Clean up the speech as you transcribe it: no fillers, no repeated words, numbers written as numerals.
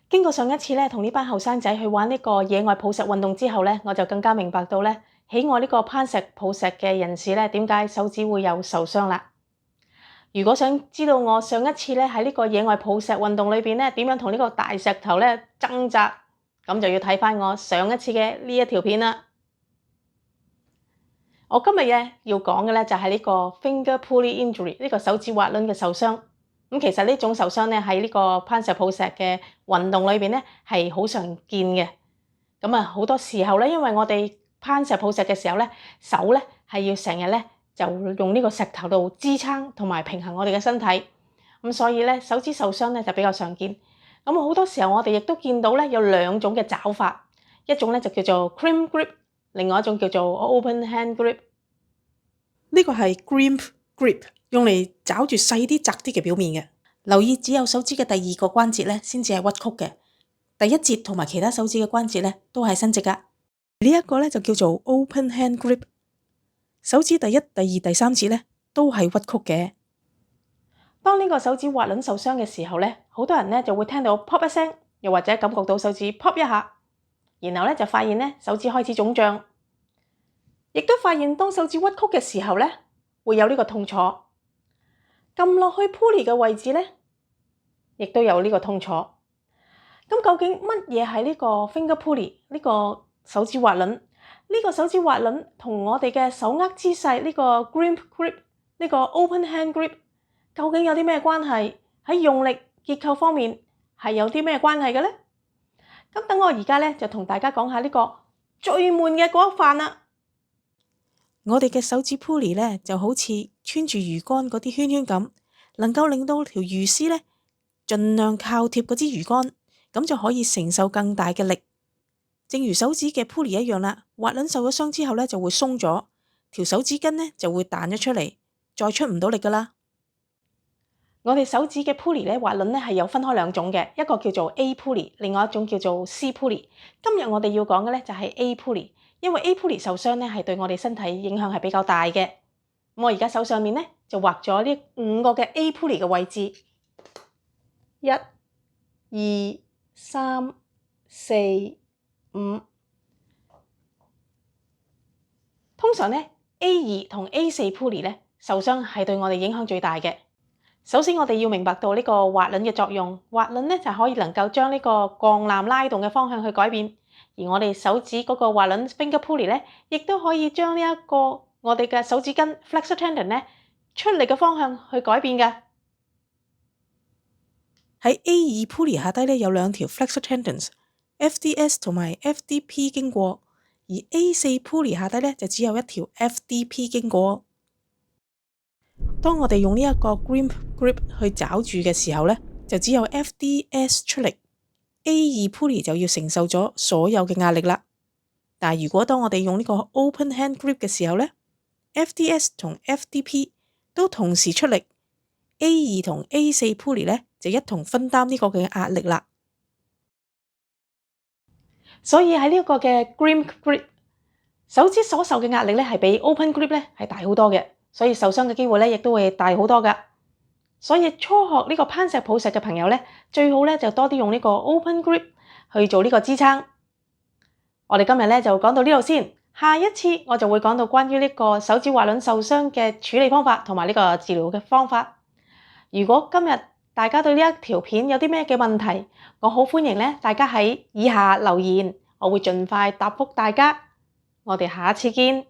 經過上一次咧，同呢班後生仔去玩呢個野外抱石運動之後咧，我就更加明白到咧，喜愛呢個攀石抱石嘅人士咧，點解手指會有受傷啦。如果想知道我上一次咧喺呢個野外抱石運動裏邊咧，點樣同呢個大石頭咧掙扎，咁就要睇翻我上一次嘅呢一條片啦。我今日咧要講嘅咧就係呢個 finger pulley injury 呢個手指滑輪嘅受傷。咁其實呢種受傷咧喺呢個攀石抱石嘅運動裏邊咧係好常見嘅。咁啊好多時候咧，因為我哋攀石抱石嘅時候咧，手咧係要成日咧就用呢個石頭度支撐同埋平衡我哋嘅身體。咁所以咧手指受傷咧就比較常見。咁好多時候我哋亦都見到咧有兩種嘅爪法，一種咧就叫做 crimp grip， 另外一種叫做 open hand grip。呢個係 crimp grip， 用嚟抓住細啲窄啲嘅表面嘅。留意只有手指嘅第二個關節咧先至係屈曲嘅，第一節同埋其他手指嘅關節咧都係伸直噶。呢一個咧就叫做 open hand grip， 手指第一、第二、第三節咧都係屈曲嘅。當呢個手指滑輪受傷嘅時候咧，好多人咧就會聽到 pop 一聲，又或者感覺到手指 pop 一下，然後咧就發現咧手指開始腫脹，亦都發現當手指屈曲嘅時候咧會有呢個痛楚，撳落去 pulley 嘅位置咧亦都有呢個痛楚。咁究竟乜嘢係呢個 finger pulley 呢個手指滑輪？呢個手指滑輪同我哋嘅手握姿勢呢個 crimp grip 呢個 open hand grip究竟有啲咩關係？喺用力結構方面係有啲咩關係嘅咧？咁等我而家咧就同大家講下呢個最悶嘅嗰一範啦。我哋嘅手指 pulley 咧就好似穿住魚竿嗰啲圈圈咁，能夠令到條魚絲咧盡量靠貼嗰支魚竿，咁就可以承受更大嘅力。正如手指嘅 pulley 一樣啦，滑輪受咗傷之後咧就會鬆咗，條手指根咧就會彈咗出嚟，再出唔到力噶啦。我哋手指嘅 pulley 咧滑輪咧係有分開兩種嘅，一個叫做 A pulley， 另外一種叫做 C pulley。今日我哋要講嘅咧就係 A pulley， 因為 A pulley 受傷咧係對我哋身體影響係比較大嘅。我而家手上面咧就畫咗呢5個嘅 A pulley 嘅位置，1、2、3、4、5。通常咧 A2 同 A4 pulley 咧受傷係對我哋影響最大嘅。首先我哋要明白到呢個滑輪嘅作用，滑輪咧就可以能夠將呢個鋼纜拉動嘅方向去改變，而我哋手指嗰個滑輪 finger pulley 咧，亦都可以將呢一個我哋嘅手指根 flexor tendon 咧出力嘅方向去改變嘅。喺 A2 pulley 下低咧有兩條 flexor tendons，FDS 同埋 FDP 經過，而 A4 pulley 下低咧就只有一條 FDP 經過。當我哋用呢一個 crimp grip 去抓住嘅時候咧，就只有 FDS 出力， A2 pulley 就要承受咗所有嘅壓力啦。但係如果當我哋用呢個 open hand grip 嘅時候咧， FDS 同 FDP 都同時出力， A2 同 A4 pulley 咧就一同分擔呢個嘅壓力啦。所以喺呢一個嘅 crimp grip， 手指所受嘅壓力咧係比 open grip 咧係大好多嘅，所以受傷嘅機會咧亦都會大好多噶。所以初學呢個攀石抱石嘅朋友咧，最好咧就多啲用呢個 open grip 去做呢個支撐。我哋今日咧就講到呢度先，下一次我就會講到關於呢個手指滑輪受傷嘅處理方法同埋呢個治療嘅方法。如果今日大家對呢一條片有啲咩嘅問題，我好歡迎咧大家喺以下留言，我會盡快答覆大家。我哋下次見。